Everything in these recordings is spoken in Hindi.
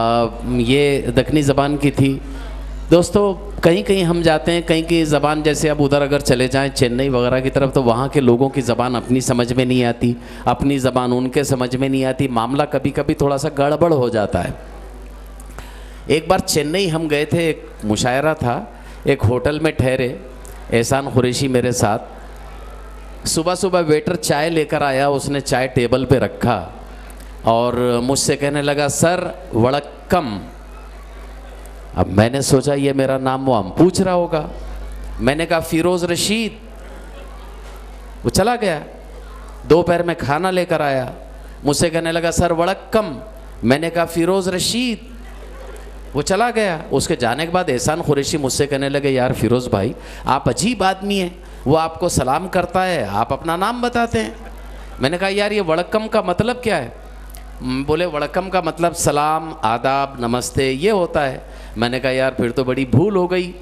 ये दक्कनी ज़बान की थी। दोस्तों कहीं कहीं हम जाते हैं, कहीं की ज़बान, जैसे अब उधर अगर चले जाएं चेन्नई वगैरह की तरफ, तो वहाँ के लोगों की ज़बान अपनी समझ में नहीं आती, अपनी ज़बान उनके समझ में नहीं आती, मामला कभी कभी थोड़ा सा गड़बड़ हो जाता है। एक बार चेन्नई हम गए थे, एक मुशायरा था, एक होटल में ठहरे, एहसान कुरैशी मेरे साथ। सुबह सुबह वेटर चाय लेकर आया, उसने चाय टेबल पे रखा और मुझसे कहने लगा, सर वड़क्कम। अब मैंने सोचा ये मेरा नाम वो हम पूछ रहा होगा। मैंने कहा फिरोज़ रशीद। वो चला गया। दोपहर में खाना लेकर आया, मुझसे कहने लगा, सर वड़क्कम। मैंने कहा फिरोज़ रशीद। वो चला गया। उसके जाने के बाद एहसान कुरैशी मुझसे कहने लगे, यार फिरोज़ भाई आप अजीब आदमी हैं, वो आपको सलाम करता है, आप अपना नाम बताते हैं। मैंने कहा यार ये वड़क्कम का मतलब क्या है? बोले वड़क्कम का मतलब सलाम, आदाब, नमस्ते ये होता है। मैंने कहा यार फिर तो बड़ी भूल हो गई,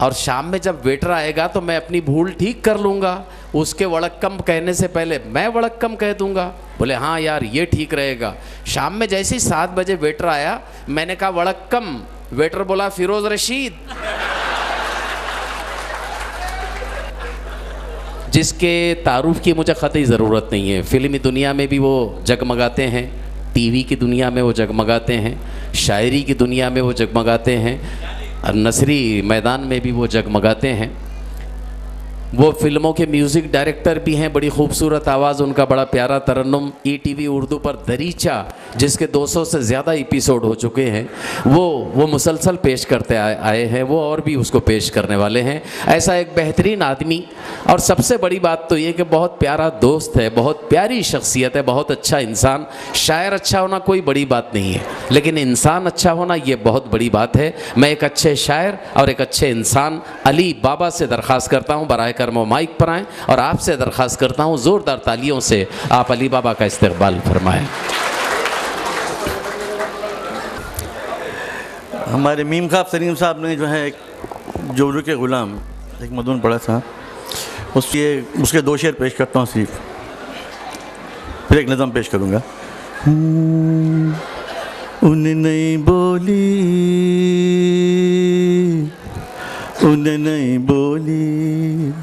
और शाम में जब वेटर आएगा तो मैं अपनी भूल ठीक कर लूँगा, उसके वड़क्कम कहने से पहले मैं वड़क्कम कह दूँगा। बोले हाँ यार ये ठीक रहेगा। शाम में जैसे ही 7 बजे वेटर आया, मैंने कहा वड़क्कम। वेटर बोला फिरोज़ रशीद। जिसके तारुफ की मुझे क़तई ज़रूरत नहीं है। फ़िल्मी दुनिया में भी वो जगमगाते हैं, टीवी की दुनिया में वो जगमगाते हैं, शायरी की दुनिया में वो जगमगाते हैं, और नसरी मैदान में भी वो जगमगाते हैं। वो फिल्मों के म्यूज़िक डायरेक्टर भी हैं, बड़ी खूबसूरत आवाज़ उनका, बड़ा प्यारा तरन्नुम। ईटीवी उर्दू पर दरीचा, जिसके 200 से ज़्यादा एपिसोड हो चुके हैं, वो मुसलसल पेश करते आए हैं, वो और भी उसको पेश करने वाले हैं। ऐसा एक बेहतरीन आदमी, और सबसे बड़ी बात तो ये कि बहुत प्यारा दोस्त है, बहुत प्यारी शख्सियत है, बहुत अच्छा इंसान। शायर अच्छा होना कोई बड़ी बात नहीं है, लेकिन इंसान अच्छा होना ये बहुत बड़ी बात है। मैं एक अच्छे शायर और एक अच्छे इंसान अली बाबा से दरख्वास्त करता हूँ बराए कर्म माइक पर आएँ, और आपसे दरख्वास्त करता हूँ ज़ोरदार तालियों से आप अली बाबा का इस्तकबाल फरमाएँ। हमारे मीम ख्वाब सलीम साहब ने जो है एक जोरू के ग़ुलाम एक मदून पढ़ा था, उसके 2 शेर पेश करता हूँ सिर्फ, फिर एक नज़म पेश करूँगा। उन्हें नहीं बोली, उन्हें नहीं बोली,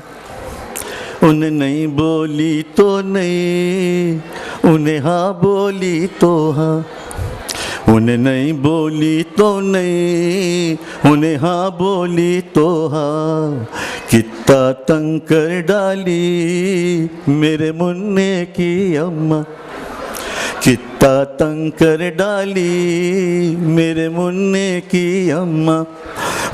उन्हें नहीं बोली तो नहीं, उन्हें हाँ बोली तो हाँ, उन्हें नहीं बोली तो नहीं, उन्हें हाँ बोली तो हाँ। कितना तंग कर डाली मेरे मुन्ने की अम्मा, कितना तंग कर डाली मेरे मुन्ने की अम्मा।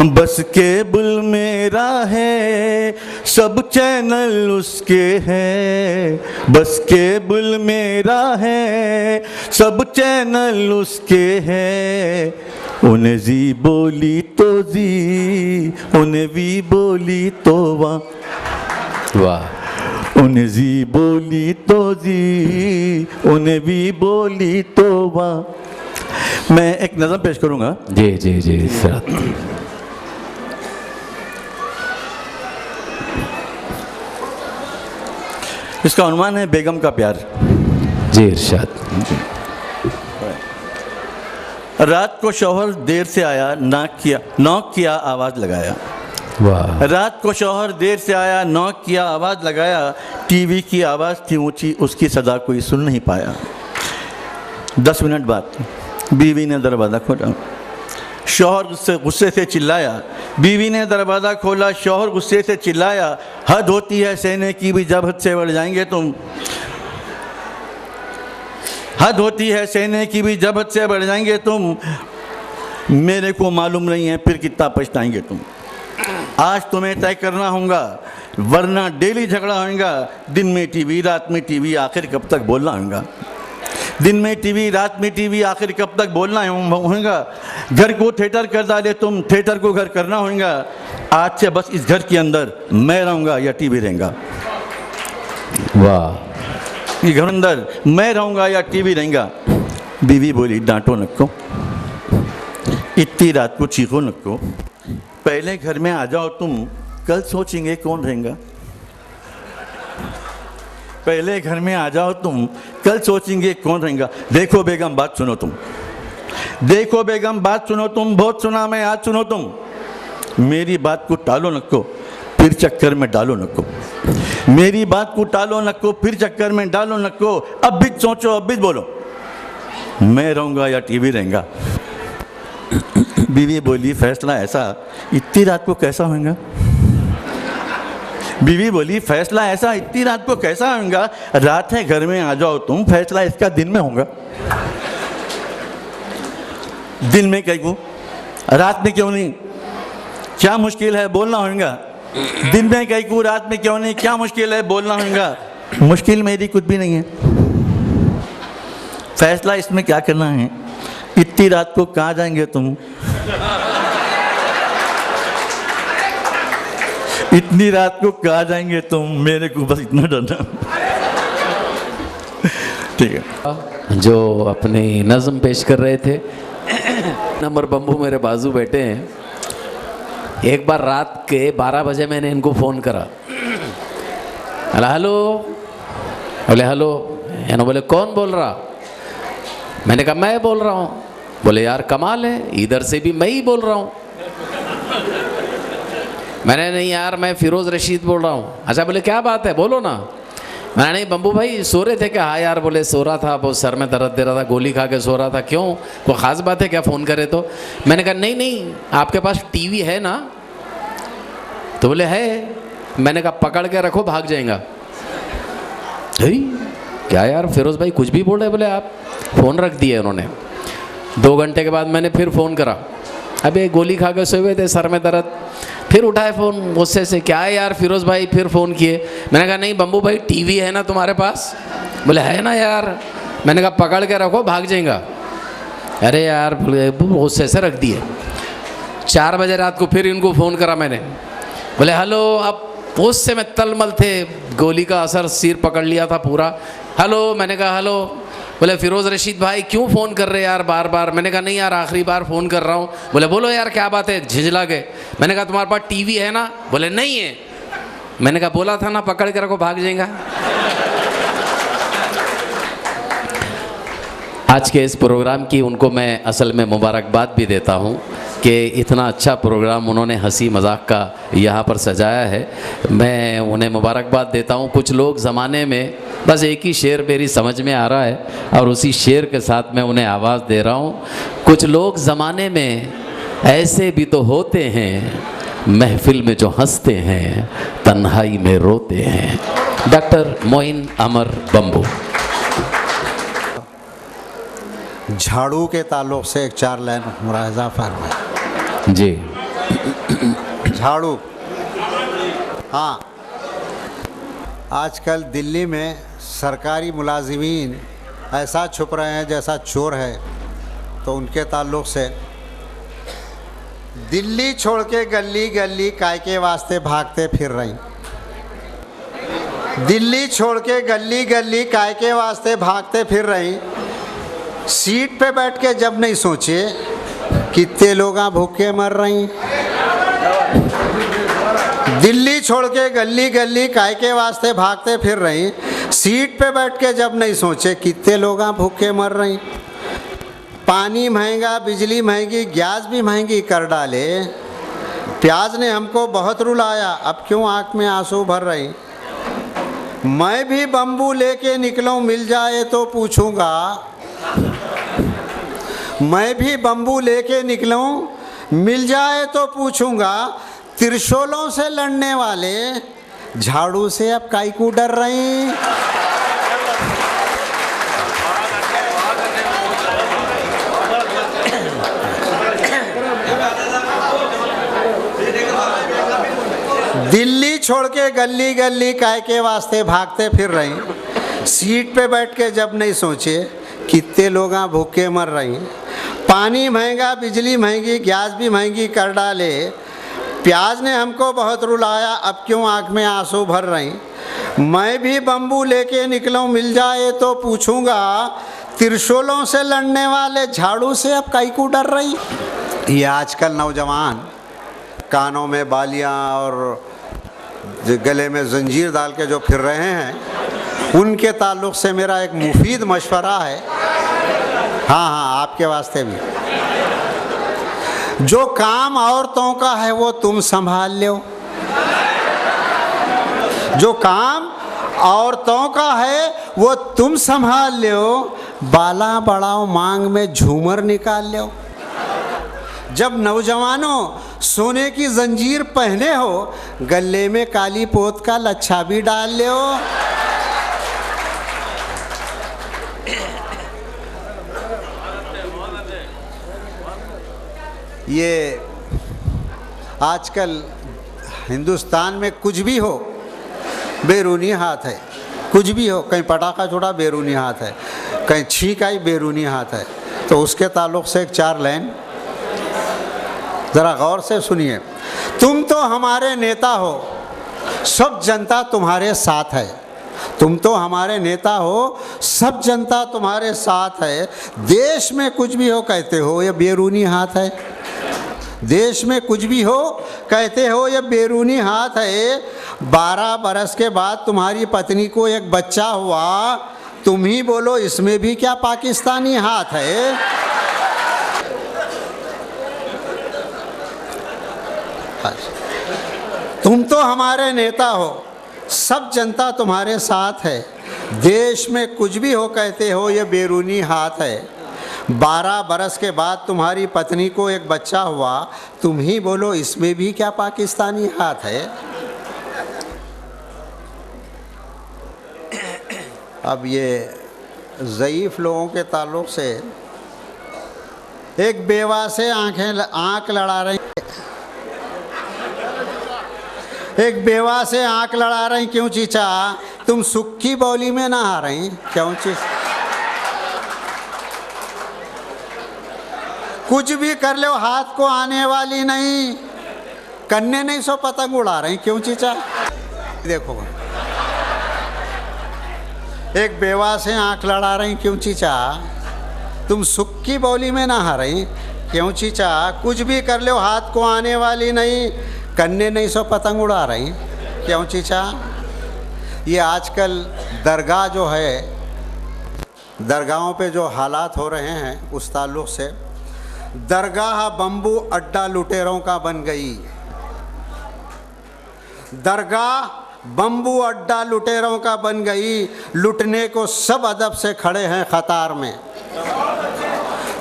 बस केबल मेरा है, सब चैनल उसके हैं, बस केबल मेरा है, सब चैनल उसके हैं। उन्हें जी बोली तो जी, उन्हें वी बोली तो वाह वाह, उन्हें जी बोली तो जी, उन्हें वी बोली तो वाह। मैं एक नज़म पेश करूँगा। जी जी जी सर। इसका उन्वान है बेगम का प्यार। जी इरशाद। रात को शौहर देर से आया, नॉक किया आवाज़ लगाया। वाह। रात को शौहर देर से आया, नॉक किया आवाज़ लगाया। टीवी की आवाज़ थी ऊंची, उसकी सदा कोई सुन नहीं पाया। 10 मिनट बाद बीवी ने दरवाज़ा खोला, शौहर गुस्से से चिल्लाया। बीवी ने दरवाज़ा खोला, शौहर गुस्से से चिल्लाया। हद होती है सहने की भी जब हद से बढ़ जाएंगे तुम, हद होती है सहने की भी जब हद से बढ़ जाएंगे तुम। मेरे को मालूम नहीं है फिर कितना पछताएंगे तुम। आज तुम्हें तय करना होगा वरना डेली झगड़ा होगा। दिन में टीवी रात में टीवी, आखिर कब तक बोलना होगा। दिन में टीवी रात में टीवी, आखिर कब तक बोलना होगा। घर को थिएटर कर डाले तुम, थिएटर को घर करना होगा। आज से बस इस घर के अंदर मैं रहूँगा या टीवी रहेगा। वाह। ये घर अंदर मैं रहूँगा या टीवी रहेगा। बीवी बोली डांटो नको, इतनी रात को चीखो नको, पहले घर में आ जाओ तुम, कल सोचेंगे कौन रहेगा। पहले घर में आ जाओ तुम, कल सोचेंगे कौन रहेगा। देखो बेगम बात सुनो तुम, देखो बेगम, बात सुनो तुम, बहुत सुना मैं, आज सुनो तुम। मेरी बात को टालो नको, फिर चक्कर में डालो नको। मेरी बात को टालो नको, फिर चक्कर में डालो नको। अब भी सोचो, अब भी बोलो, मैं रहूंगा या टीवी रहेगा। बीवी बोली, फैसला ऐसा, इतनी रात को कैसा होगा? बीवी बोली, फैसला ऐसा, इतनी रात को कैसा होगा? रात है, घर में आ जाओ तुम, फैसला इसका दिन में होगा। दिन में कहीं को, रात में क्यों नहीं? क्या मुश्किल है, बोलना होगा। दिन में कहीं को, रात में क्यों नहीं? क्या मुश्किल है, बोलना होगा। मुश्किल मेरी कुछ भी नहीं है, फैसला इसमें क्या करना है। इतनी रात को कहाँ जाएंगे तुम? इतनी रात को कहाँ जाएंगे तुम? मेरे को बस इतना डरना। ठीक है। जो अपनी नज़म पेश कर रहे थे नंबर बम्बू मेरे बाजू बैठे हैं। एक बार रात के 12 बजे मैंने इनको फ़ोन करा। हेलो, बोले हेलो। यानी बोले कौन बोल रहा? मैंने कहा मैं बोल रहा हूँ। बोले यार कमाल है, इधर से भी मैं ही बोल रहा हूँ। मैंने नहीं यार, मैं फिरोज़ रशीद बोल रहा हूँ। अच्छा, बोले क्या बात है, बोलो ना। मैंने नहीं बम्बू भाई सो रहे थे क्या? हाँ यार, बोले सो रहा था, बहुत सर में दर्द दे रहा था, गोली खा के सो रहा था। क्यों, कोई ख़ास बात है क्या, फ़ोन करे तो? मैंने कहा नहीं नहीं, आपके पास टीवी है ना? तो बोले है। मैंने कहा पकड़ के रखो, भाग जाएगा। क्या यार फिरोज़ भाई कुछ भी बोल रहे? बोले आप। फ़ोन रख दिए उन्होंने। 2 घंटे के बाद मैंने फिर फ़ोन करा। अबे गोली खा के सोए हुए थे, सर में दर्द। फिर उठाए फ़ोन गुस्से से, क्या है यार फिरोज़ भाई? फिर फ़ोन किए। मैंने कहा नहीं बम्बू भाई, टीवी है ना तुम्हारे पास? बोले है ना यार। मैंने कहा पकड़ के रखो, भाग जाएगा। अरे यार गुस्से से रख दिए। 4 बजे रात को फिर इनको फ़ोन करा मैंने। बोले हेलो। अब गुस्से में तलमल थे, गोली का असर सिर पकड़ लिया था पूरा। हेलो। मैंने कहा हेलो। बोले फिरोज़ रशीद भाई क्यों फ़ोन कर रहे यार बार बार? मैंने कहा नहीं यार, आखिरी बार फ़ोन कर रहा हूँ। बोले बोलो यार क्या बात है? झिझला गए। मैंने कहा तुम्हारे पास टीवी है ना? बोले नहीं है। मैंने कहा बोला था ना पकड़ के रखो, भाग जाएगा। आज के इस प्रोग्राम की उनको मैं असल में मुबारकबाद भी देता हूँ कि इतना अच्छा प्रोग्राम उन्होंने हंसी मजाक का यहाँ पर सजाया है। मैं उन्हें मुबारकबाद देता हूँ। कुछ लोग ज़माने में बस एक ही शेर मेरी समझ में आ रहा है और उसी शेर के साथ मैं उन्हें आवाज़ दे रहा हूँ। कुछ लोग ज़माने में ऐसे भी तो होते हैं, महफिल में जो हंसते हैं तन्हाई में रोते हैं। डॉक्टर मोइन अमर बम्बू। झाड़ू के ताल्लुक से एक 4 लाइन मुलाहजा फरमाएं। जी। झाड़ू, हाँ, आजकल दिल्ली में सरकारी मुलाजिमीन ऐसा छुप रहे हैं जैसा चोर है। तो उनके ताल्लुक से दिल्ली छोड़ के गली गली काय के वास्ते भागते फिर रही। दिल्ली छोड़ के गली गली काय के वास्ते भागते फिर रही। सीट पे बैठ के जब नहीं सोचे कितने लोग भूखे मर रही। दिल्ली छोड़ के गली गली काय के वास्ते भागते फिर रही। सीट पे बैठ के जब नहीं सोचे कितने लोग भूखे मर रही। पानी महंगा, बिजली महंगी, गैस भी महंगी कर डाले। प्याज ने हमको बहुत रुलाया, अब क्यों आँख में आंसू भर रही। मैं भी बम्बू लेके निकलूं, मिल जाए तो पूछूंगा। मैं भी बम्बू लेके निकलूं, मिल जाए तो पूछूंगा। त्रिशूलों से लड़ने वाले झाड़ू से अब काई को डर रही। दिल्ली छोड़ के गली गली काय के वास्ते भागते फिर रही। सीट पे बैठ के जब नहीं सोचे कितने लोग भूखे मर रही। पानी महंगा, बिजली महंगी, गैस भी महंगी कर डाले। प्याज ने हमको बहुत रुलाया, अब क्यों आँख में आंसू भर रही। मैं भी बम्बू लेके निकलूं, मिल जाए तो पूछूंगा। त्रिशूलों से लड़ने वाले झाड़ू से अब काई को डर रही। ये आजकल नौजवान कानों में बालियां और गले में जंजीर डाल के जो फिर रहे हैं, उनके ताल्लुक़ से मेरा एक मुफीद मशवरा है हाँ हाँ, आपके वास्ते भी। जो काम औरतों का है वो तुम संभाल लो। जो काम औरतों का है वो तुम संभाल लो। बाला बढ़ाओ, मांग में झूमर निकाल लो। जब नौजवानों सोने की जंजीर पहने हो, गले में काली पोत का लच्छा भी डाल लो। ये आजकल हिंदुस्तान में कुछ भी हो बैरूनी हाथ है। कुछ भी हो, कहीं पटाखा छोड़ा बैरूनी हाथ है, कहीं छींक आई बैरूनी हाथ है। तो उसके ताल्लुक से एक 4 लाइन ज़रा गौर से सुनिए। तुम तो हमारे नेता हो, सब जनता तुम्हारे साथ है। तुम तो हमारे नेता हो, सब जनता तुम्हारे साथ है। देश में कुछ भी हो कहते हो ये बैरूनी हाथ है। देश में कुछ भी हो कहते हो ये बैरूनी हाथ है। 12 बरस के बाद तुम्हारी पत्नी को एक बच्चा हुआ, तुम ही बोलो इसमें भी क्या पाकिस्तानी हाथ है। तुम तो हमारे नेता हो, सब जनता तुम्हारे साथ है। देश में कुछ भी हो कहते हो ये बैरूनी हाथ है। 12 बरस के बाद तुम्हारी पत्नी को एक बच्चा हुआ, तुम ही बोलो इसमें भी क्या पाकिस्तानी हाथ है। अब ये ज़ईफ़ लोगों के ताल्लुक़ से एक बेवा से आँख लड़ा रही, एक बेवा से आँख लड़ा रही। क्यों चीचा, तुम सुख की बोली में ना आ रही? क्यों चीचा, कुछ भी कर लो हाथ को आने वाली नहीं, कन्ने नहीं सो पतंग उड़ा रही। क्यों चीचा, देखो एक बेवा से आंख लड़ा रही। क्यों चीचा, तुम सुख की बोली में ना आ रही? क्यों चीचा, कुछ भी कर लो हाथ को आने वाली नहीं, कन्ने नहीं सो पतंग उड़ा रही। क्यों चीचा, ये आजकल दरगाह जो है, दरगाहों पे जो हालात हो रहे हैं उस ताल्लुक़ से, दरगाह बम्बू अड्डा लुटेरों का बन गई। दरगाह बम्बू अड्डा लुटेरों का बन गई। लुटने को सब अदब से खड़े हैं कतार में।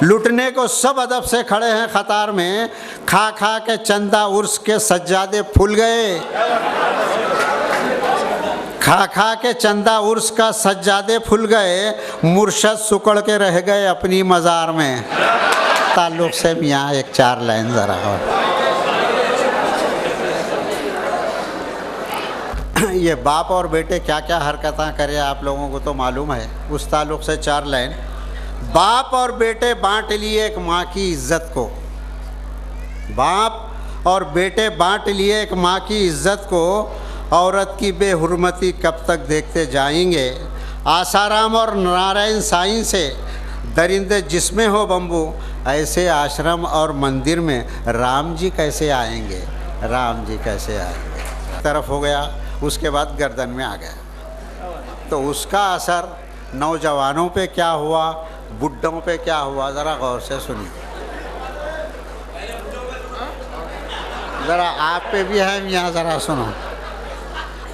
लुटने को सब अदब से खड़े हैं कतार में। खा खा के चंदा उर्स के सज्जादे फूल गए। खा खा के चंदा उर्स का सज्जादे फूल गए। मुर्शद सुकड़ के रह गए अपनी मज़ार में। ताल्लुक़ से भी यहाँ एक 4 लाइन ज़रा और। ये बाप और बेटे क्या क्या हरकतें करे आप लोगों को तो मालूम है। उस ताल्लुक़ से 4 लाइन। बाप और बेटे बांट लिए एक माँ की इज़्ज़त को। बाप और बेटे बांट लिए एक माँ की इज़्ज़त को। औरत की बेहुरमती कब तक देखते जाएंगे। आसाराम और नारायण साईं से दरिंदे जिसमें हो बम्बू, ऐसे आश्रम और मंदिर में राम जी कैसे आएंगे। राम जी कैसे आएंगे। तरफ हो गया, उसके बाद गर्दन में आ गया। तो उसका असर नौजवानों पे क्या हुआ, बुड्ढों पे क्या हुआ, ज़रा गौर से सुनिए। ज़रा आप पे भी है यहाँ, ज़रा सुनो।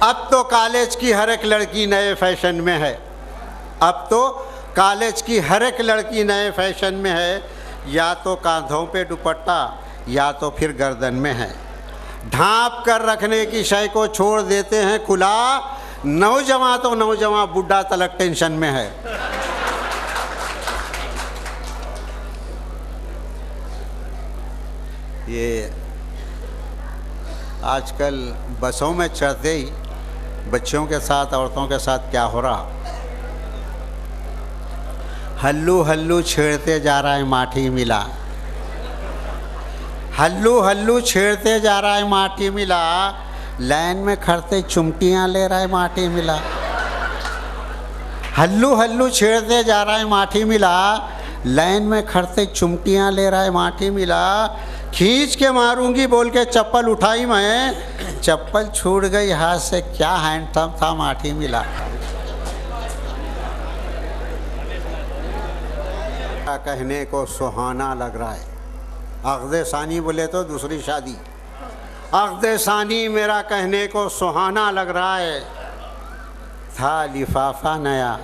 अब तो कॉलेज की हर एक लड़की नए फैशन में है। अब तो कॉलेज की हर एक लड़की नए फैशन में है। या तो कांधों पे दुपट्टा या तो फिर गर्दन में है। ढांप कर रखने की शय को छोड़ देते हैं खुला। नौजवान तो नौजवान, बुढ़ा तलक टेंशन में है। ये आजकल बसों में चढ़ते ही बच्चों के साथ, औरतों के साथ क्या हो रहा। हल्लू हल्लू छेड़ते जा रहा है माठी मिला। हल्लू हल्लू छेड़ते जा रहा है माटी मिला। लाइन में खड़ते चुमटियाँ ले रहा है माटी मिला। हल्लू हल्लू छेड़ते जा रहा है माटी मिला। लाइन में खड़ते चुमटियाँ ले रहा है माटी मिला। खींच के मारूंगी बोल के चप्पल उठाई मैं, चप्पल छूट गई हाथ से, क्या हैंडसम था माटी मिला। मेरा कहने को सुहाना लग रहा है। अक़्द सानी बोले तो दूसरी शादी। अक़्द सानी मेरा कहने को सुहाना लग रहा है, था लिफाफा नया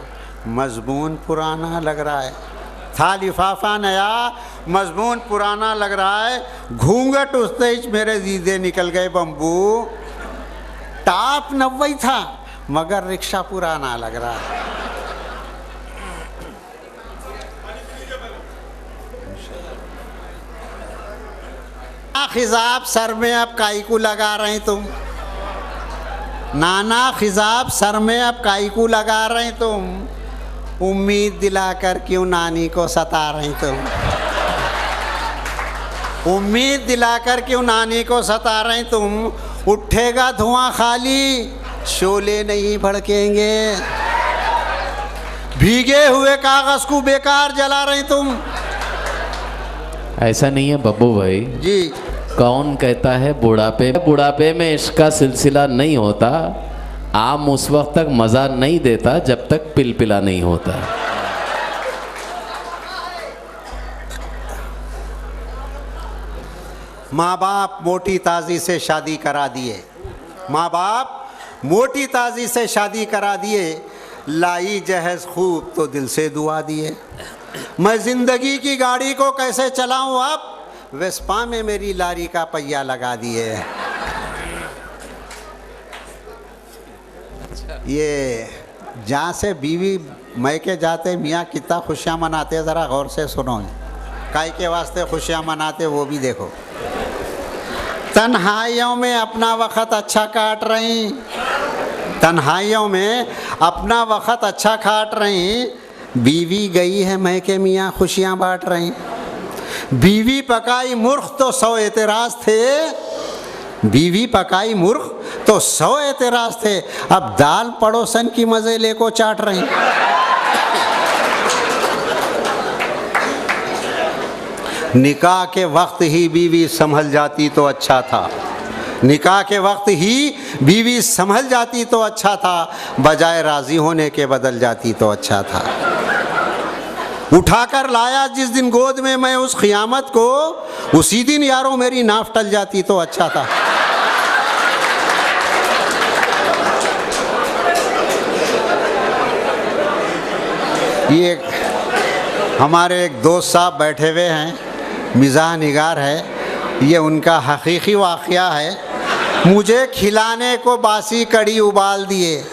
मज़मून पुराना लग रहा है। था लिफाफा नया मज़मून पुराना लग रहा है, घूंघट उसते ही मेरे दीदे निकल गए बम्बू। टाप 90 था मगर रिक्शा पुराना लग रहा है। खिजाब सर में अब काई को लगा रहे तुम, नाना खिजाब सर में अब काई को लगा रहे तुम, उम्मीद दिलाकर क्यों नानी को सता रही तुम, उम्मीद दिलाकर क्यों नानी को सता रही तुम। उठेगा धुआं खाली शोले नहीं भड़केंगे, भीगे हुए कागज को बेकार जला रही तुम। ऐसा नहीं है बब्बू भाई जी, कौन कहता है बुढ़ापे में इश्क का सिलसिला नहीं होता। आम उस वक्त तक मज़ा नहीं देता जब तक पिलपिला नहीं होता। माँ बाप मोटी ताज़ी से शादी करा दिए, माँ बाप मोटी ताज़ी से शादी करा दिए, लाई जहेज खूब तो दिल से दुआ दिए। मैं ज़िंदगी की गाड़ी को कैसे चलाऊं अब, वेस्पा में मेरी लारी का पहिया लगा दिए। ये जहाँ से बीवी मैके जाते मियाँ कितना खुशियाँ मनाते, ज़रा गौर से सुनो। काय के वास्ते खुशियाँ मनाते वो भी देखो। तन्हाइयों में अपना वक़्त अच्छा काट रही, तन्हाइयों में अपना वक़्त अच्छा काट रही, बीवी गई है मैके मियाँ खुशियाँ बांट रही। बीवी पकाई मुर्ख तो 100 एतराज़ थे, बीवी पकाई मुर्ख तो 100 एतराज़ थे, अब दाल पड़ोसन की मज़े लेको चाट रही। निकाह के वक्त ही बीवी संभल जाती तो अच्छा था, निकाह के वक्त ही बीवी संभल जाती तो अच्छा था, बजाय राज़ी होने के बदल जाती तो अच्छा था। उठाकर लाया जिस दिन गोद में मैं उस क़ियामत को, उसी दिन यारों मेरी नाफ टल जाती तो अच्छा था। ये हमारे एक दोस्त साहब बैठे हुए हैं, मिज़ाह निगार है, ये उनका हकीकी वाक़या है। मुझे खिलाने को बासी कड़ी उबाल दिए,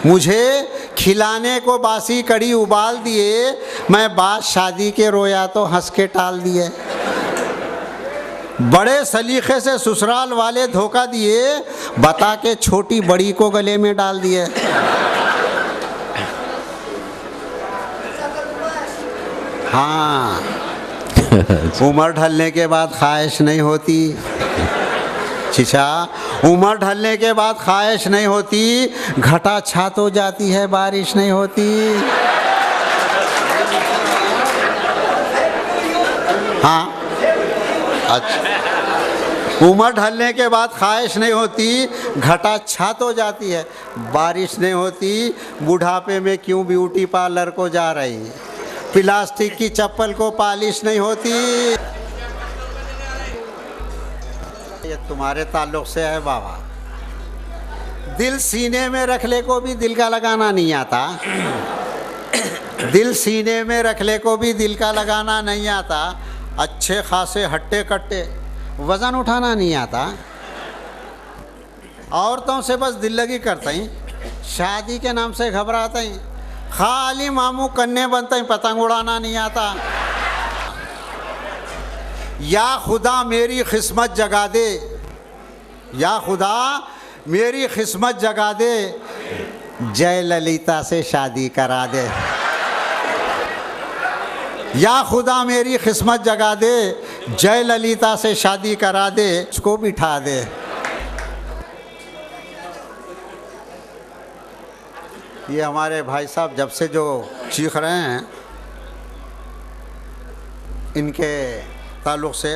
मुझे खिलाने को बासी कड़ी उबाल दिए, मैं बात शादी के रोया तो हंस के टाल दिए। बड़े सलीक़े से ससुराल वाले धोखा दिए, बता के छोटी बड़ी को गले में डाल दिए। हाँ, उम्र ढलने के बाद ख्वाहिश नहीं होती चिचा, उम्र ढलने के बाद ख्वाहिश नहीं होती, घटा छात हो जाती है बारिश नहीं होती। हाँ अच्छा, उम्र ढलने के बाद ख्वाहिश नहीं होती, घटा छात हो जाती है बारिश नहीं होती। बुढ़ापे में क्यों ब्यूटी पार्लर को जा रही, प्लास्टिक की चप्पल को पॉलिश नहीं होती। ये तुम्हारे ताल्लुक से है बाबा। दिल सीने में रख ले को भी दिल का लगाना नहीं आता, दिल सीने में रख ले को भी दिल का लगाना नहीं आता। अच्छे खासे हट्टे कट्टे वज़न उठाना नहीं आता। औरतों से बस दिल लगी करते हैं, शादी के नाम से घबराते हैं, खाली मामू कन्ने बनते हैं, पतंग उड़ाना नहीं आता। या खुदा मेरी किस्मत जगा दे, या खुदा मेरी किस्मत जगा दे, जय ललिता से शादी करा दे। या खुदा मेरी किस्मत जगा दे, जय ललिता से शादी करा दे, उसको बिठा दे। ये हमारे भाई साहब जब से जो चीख रहे हैं, इनके ताल्लुक़ से,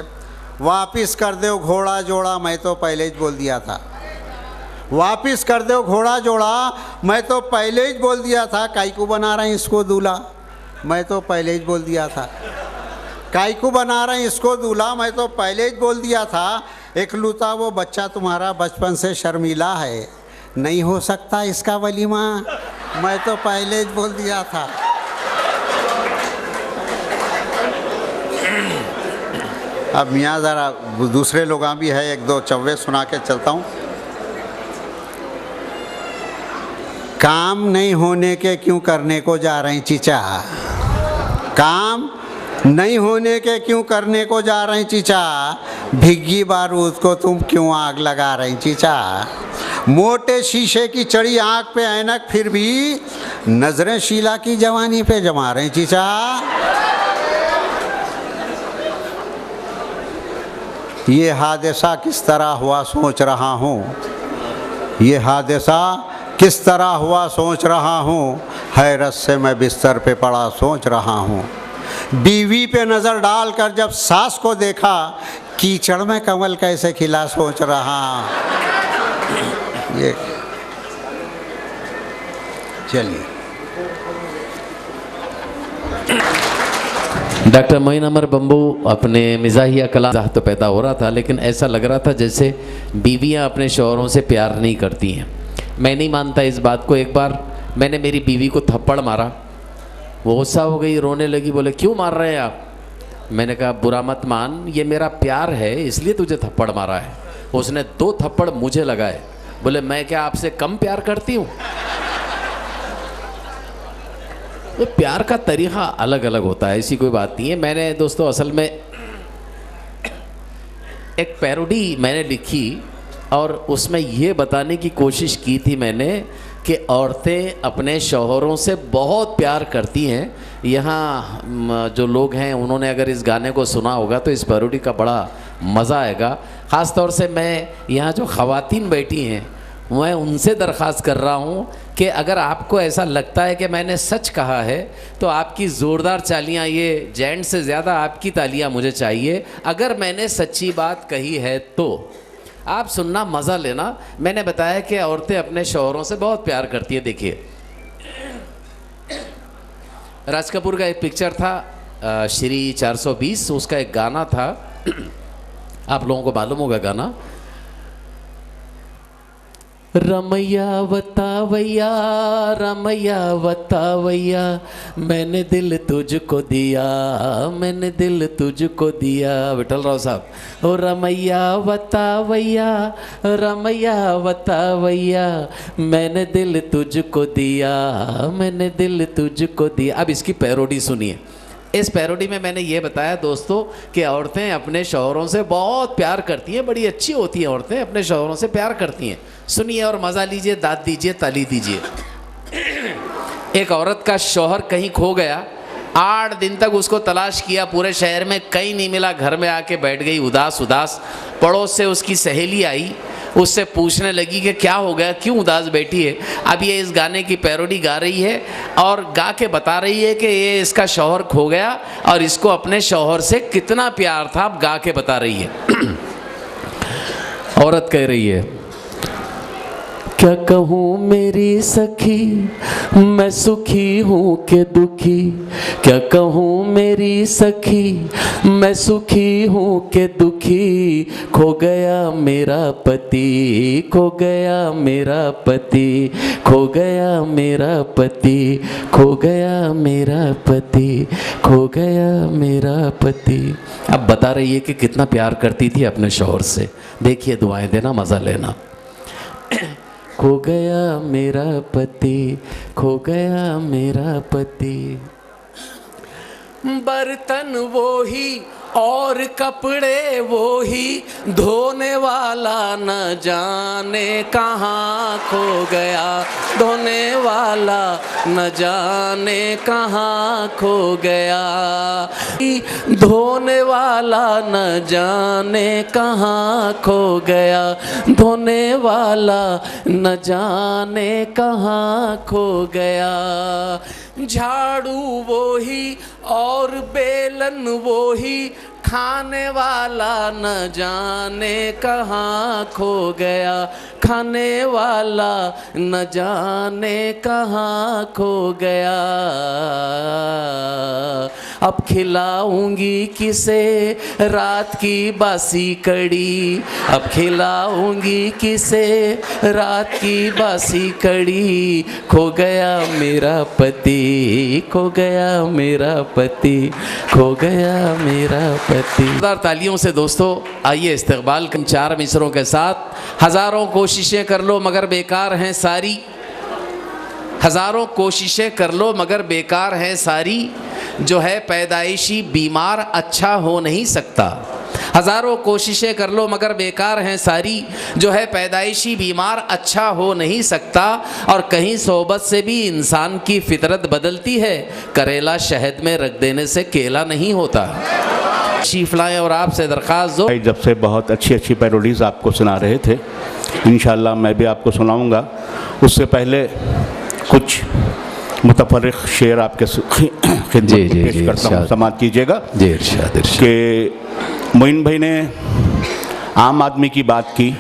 वापिस कर दो घोड़ा जोड़ा, मैं तो पहले ही बोल दिया था। वापिस कर दो घोड़ा जोड़ा, मैं तो पहले ही बोल दिया था। काई को बना रहे हैं इसको दूल्हा, मैं तो पहले ही बोल दिया था। काई को बना रहे हैं इसको दूल्हा, मैं तो पहले ही बोल दिया था। इकलौता वो बच्चा तुम्हारा बचपन से शर्मीला है, नहीं हो सकता इसका वलीमा, मैं तो पहले ही बोल दिया था। अब मियाँ ज़रा दूसरे लोग भी है, एक दो चव्वे सुना के चलता हूँ। काम नहीं होने के क्यों करने को जा रहे हैं चीचा, काम नहीं होने के क्यों करने को जा रहे हैं चीचा, भिग्गी बारूद को तुम क्यों आग लगा रहे हैं चीचा, मोटे शीशे की चढ़ी आँख पे ऐनक फिर भी नजरें शीला की जवानी पे जमा रहे हैं चीचा। ये हादसा किस तरह हुआ सोच रहा हूँ, ये हादसा किस तरह हुआ सोच रहा हूँ, हैरत से मैं बिस्तर पे पड़ा सोच रहा हूँ। बीवी पे नज़र डालकर जब सास को देखा, कीचड़ में कमल कैसे खिला सोच रहा। ये चलिए। डॉक्टर मोइन अमर बम्बू अपने मिजाहिया कलाम तो पैदा हो रहा था, लेकिन ऐसा लग रहा था जैसे बीवियां अपने शौहरों से प्यार नहीं करती हैं। मैं नहीं मानता इस बात को। एक बार मैंने मेरी बीवी को थप्पड़ मारा, वो गुस्सा हो गई, रोने लगी, बोले क्यों मार रहे हैं आप। मैंने कहा बुरा मत मान, ये मेरा प्यार है इसलिए तुझे थप्पड़ मारा है। उसने 2 थप्पड़ मुझे लगाए, बोले मैं क्या आपसे कम प्यार करती हूँ। तो प्यार का तरीक़ा अलग अलग होता है, ऐसी कोई बात नहीं है। मैंने दोस्तों असल में एक पैरोडी मैंने लिखी और उसमें ये बताने की कोशिश की थी मैंने कि औरतें अपने शौहरों से बहुत प्यार करती हैं। यहाँ जो लोग हैं उन्होंने अगर इस गाने को सुना होगा तो इस पैरोडी का बड़ा मज़ा आएगा। ख़ास तौर से मैं यहाँ जो ख़वातीन बैठी हैं मैं उनसे दरख्वास्त कर रहा हूँ कि अगर आपको ऐसा लगता है कि मैंने सच कहा है तो आपकी ज़ोरदार तालियाँ, ये जेंट्स से ज़्यादा आपकी तालियाँ मुझे चाहिए। अगर मैंने सच्ची बात कही है तो आप सुनना, मज़ा लेना। मैंने बताया कि औरतें अपने शौहरों से बहुत प्यार करती है। देखिए, राज कपूर का एक पिक्चर था श्री 420, उसका एक गाना था, आप लोगों को मालूम होगा गाना। रमैया बतावैया, रमैया बतावैया, मैंने दिल तुझको दिया, मैंने दिल तुझको दिया। विठल राव साहब। ओ रमैया बतावैया, रमैया बतावैया, मैंने दिल तुझको दिया, मैंने दिल तुझको दिया। अब इसकी पैरोडी सुनिए। इस पैरोडी में मैंने ये बताया दोस्तों कि औरतें अपने शौहरों से बहुत प्यार करती हैं, बड़ी अच्छी होती हैं औरतें, अपने शौहरों से प्यार करती हैं। सुनिए और मज़ा लीजिए, दाद दीजिए, ताली दीजिए। एक औरत का शौहर कहीं खो गया, 8 दिन तक उसको तलाश किया पूरे शहर में, कहीं नहीं मिला। घर में आके बैठ गई उदास उदास। पड़ोस से उसकी सहेली आई, उससे पूछने लगी कि क्या हो गया, क्यों उदास बैठी है। अब ये इस गाने की पैरोडी गा रही है और गा के बता रही है कि ये इसका शौहर खो गया और इसको अपने शौहर से कितना प्यार था, अब गा के बता रही है। औरत कह रही है, क्या कहूँ मेरी सखी, मैं सुखी हूँ कि दुखी, क्या कहूँ मेरी सखी, मैं सुखी हूँ कि दुखी, खो गया मेरा पति, खो गया मेरा पति, खो गया मेरा पति, खो गया मेरा पति, खो गया मेरा पति। अब बता रही है कि कितना प्यार करती थी अपने शौहर से। देखिए, दुआएं देना, मज़ा लेना। खो गया मेरा पति, खो गया मेरा पति, बर्तन वो ही और कपड़े वो ही, धोने वाला न जाने कहाँ खो गया, धोने वाला न जाने कहाँ खो गया, धोने वाला न जाने कहाँ खो गया, धोने वाला न जाने कहाँ खो गया, झाड़ू वो ही और बेलन वो ही, खाने वाला न जाने कहाँ खो गया, खाने वाला न जाने कहाँ खो गया। अब खिलाऊंगी किसे रात की बासी कड़ी, अब खिलाऊंगी किसे रात की बासी कड़ी। खो गया मेरा पति, खो गया मेरा पति, खो गया मेरा पति। जोरदार तालियों से दोस्तों आइए इस्तकबाल के 4 मिसरों के साथ। हज़ारों कोशिशें कर लो मगर बेकार हैं सारी, हज़ारों कोशिशें कर लो मगर बेकार हैं सारी। जो है पैदाइशी बीमार अच्छा हो नहीं सकता। हज़ारों कोशिशें कर लो मगर बेकार हैं सारी। जो है पैदाइशी बीमार अच्छा हो नहीं सकता। और कहीं सोबत से भी इंसान की फितरत बदलती है। करेला शहद में रख देने से केला नहीं होता। शीफ लाएं और आपसे दरख्वास्त दो। जब से बहुत अच्छी अच्छी पैरोडीज़ आपको सुना रहे थे, इंशाल्लाह मैं भी आपको सुनाऊंगा। उससे पहले कुछ मुतफर्रिक शेर आपके खिदमत में पेश करता हूँ, समाअत कीजिएगा। कि मोइन भाई ने आम आदमी की बात की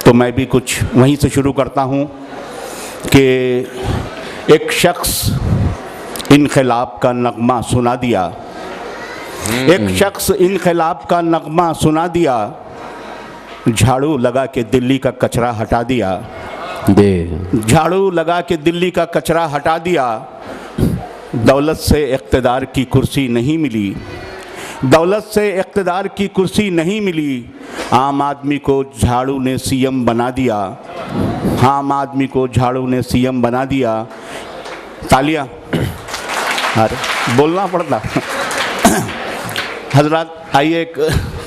तो मैं भी कुछ वहीं से शुरू करता हूँ कि एक शख्स इनक़िलाब का नगमा सुना दिया, एक शख्स इनक़िलाब का नगमा सुना दिया, झाड़ू लगा के दिल्ली का कचरा हटा दिया, झाड़ू लगा के दिल्ली का कचरा हटा दिया। दौलत से इक़्तिदार की कुर्सी नहीं मिली, दौलत से इक़्तिदार की कुर्सी नहीं मिली। आम आदमी को झाड़ू ने सीएम बना दिया, आम आदमी को झाड़ू ने सीएम बना दिया। तालियां, अरे बोलना पड़ता। हजरत आइए एक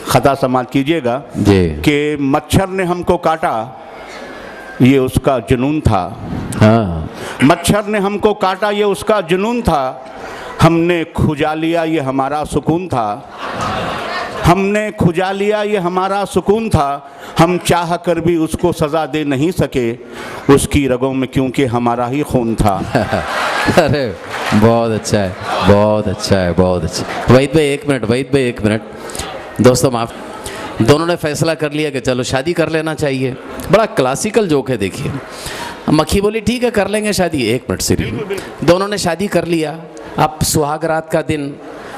ख़ता समाअत कीजिएगा कि मच्छर ने हमको काटा ये उसका जुनून था। हाँ। मच्छर ने हमको काटा ये उसका जुनून था। हमने खुजा लिया ये हमारा सुकून था, हमने खुजा लिया ये हमारा सुकून था। हम चाह कर भी उसको सज़ा दे नहीं सके, उसकी रगों में क्योंकि हमारा ही खून था। अरे बहुत अच्छा है, बहुत अच्छा है, बहुत अच्छा। वहीद भाई 1 मिनट, वहीद भाई 1 मिनट। दोस्तों माफ, दोनों ने फैसला कर लिया कि चलो शादी कर लेना चाहिए। बड़ा क्लासिकल जोक है। देखिए मक्खी बोली ठीक है कर लेंगे शादी। 1 मिनट सीरियस। दोनों ने शादी कर लिया। अब सुहाग रात का दिन,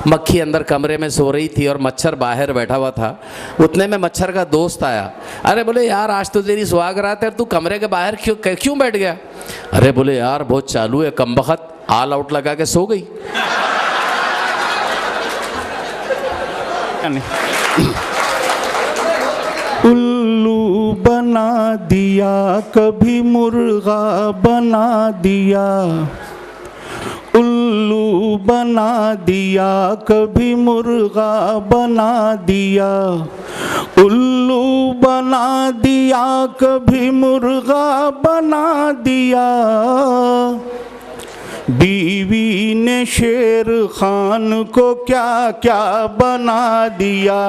मक्खी अंदर कमरे में सो रही थी और मच्छर बाहर बैठा हुआ था। उतने में मच्छर का दोस्त आया। अरे बोले यार आज तो तेरी सुहाग रात है, तू कमरे के बाहर क्यों बैठ गया? अरे बोले यार बहुत चालू है, कमबख्त ऑल आउट लगा के सो गई। उल्लू बना दिया कभी मुर्गा बना दिया, उल्लू बना दिया कभी मुर्गा बना दिया, उल्लू बना दिया कभी मुर्गा बना दिया। बीवी ने शेर खान को क्या क्या बना दिया,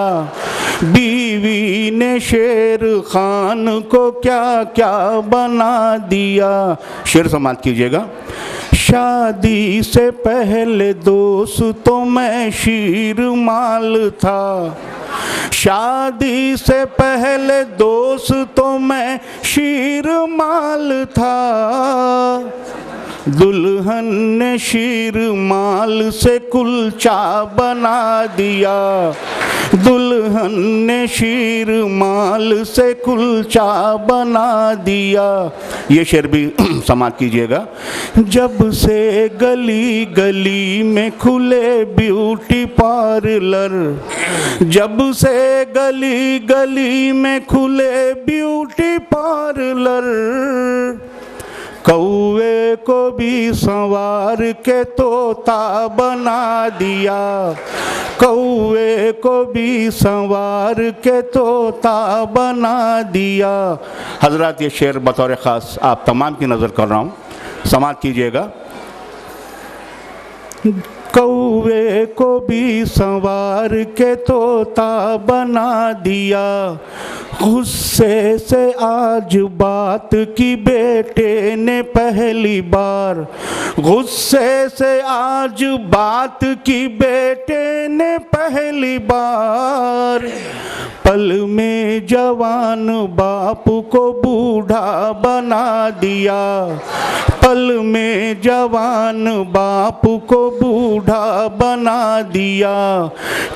बीवी ने शेर खान को क्या क्या बना दिया। शेर समाअत कीजिएगा। शादी से पहले दोस्तों मैं शीर माल था, शादी से पहले दोस्तों मैं शीर माल था। दुल्हन ने शीर माल से कुलचा बना दिया, दुल्हन ने शीर माल से कुलचा बना दिया। ये शेर भी समाअत कीजिएगा। जब से गली गली में खुले ब्यूटी पार्लर, जब से गली गली में खुले ब्यूटी पार्लर, कौवे को भी संवार के तोता बना दिया, कौवे को भी संवार के तोता बना दिया। हजरत ये शेर बतौर ख़ास आप तमाम की नज़र कर रहा हूँ, समाअत कीजिएगा। कौवे को भी संवार के तोता बना दिया, गुस्से से आज बात की बेटे ने पहली बार, गुस्से से आज बात की बेटे ने पहली बार। पल में जवान बाप को बूढ़ा बना दिया, पल में जवान बाप को बूढ़ा बना दिया।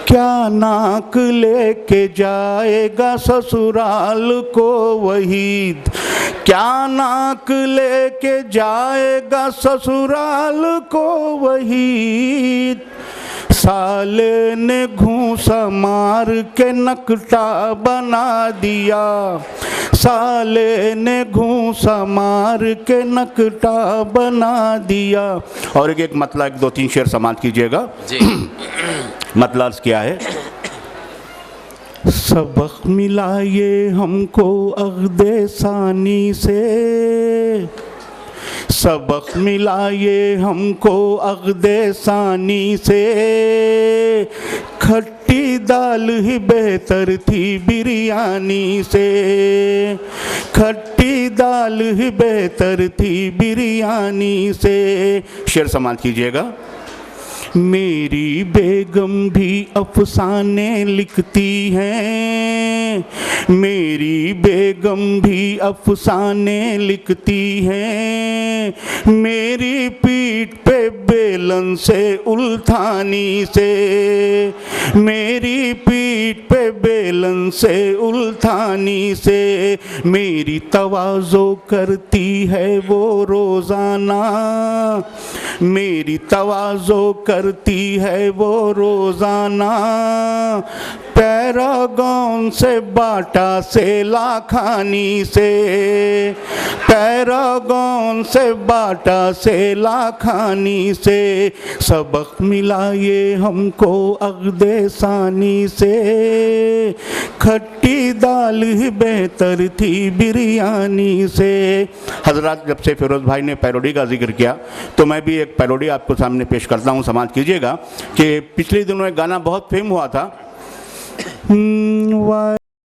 क्या नाक लेके जाएगा ससुराल को वहीद, क्या नाक लेके जाएगा ससुराल को वहीद। साले ने घूंसा मार के नकटा बना दिया, साले ने घूंसा मार के नकटा बना दिया। और एक मतला एक दो तीन शेर समाप्त कीजिएगा जी। मतला क्या है? सबक मिला ये हमको अक़्दे सानी से, सबक मिला ये हमको अक़्दे सानी से। खट्टी दाल ही बेहतर थी बिरयानी से, खट्टी दाल ही बेहतर थी बिरयानी से। शेर समाप्त कीजिएगा। मेरी बेगम भी अफसाने लिखती हैं, मेरी बेगम भी अफसाने लिखती हैं। मेरी पीठ पे बेलन से उल्थानी से, मेरी पीठ पे बेलन से उल्थानी से। मेरी तवाज़ो करती है वो रोज़ाना, मेरी तवाज़ो करती है वो रोज़ाना। पैरागॉन से बाटा से लाखानी से, पैरागॉन से बाटा से लाखानी से। सबक मिला ये हमको अक़्दे सानी से, खट्टी दाल ही बेहतर थी बिरयानी से। हज़रात, जब से फिरोज़ भाई ने पैरोडी का जिक्र किया तो मैं भी एक पैरोडी आपको सामने पेश करता हूँ, समाप्त कीजिएगा। कि पिछले दिनों एक गाना बहुत फेम हुआ था,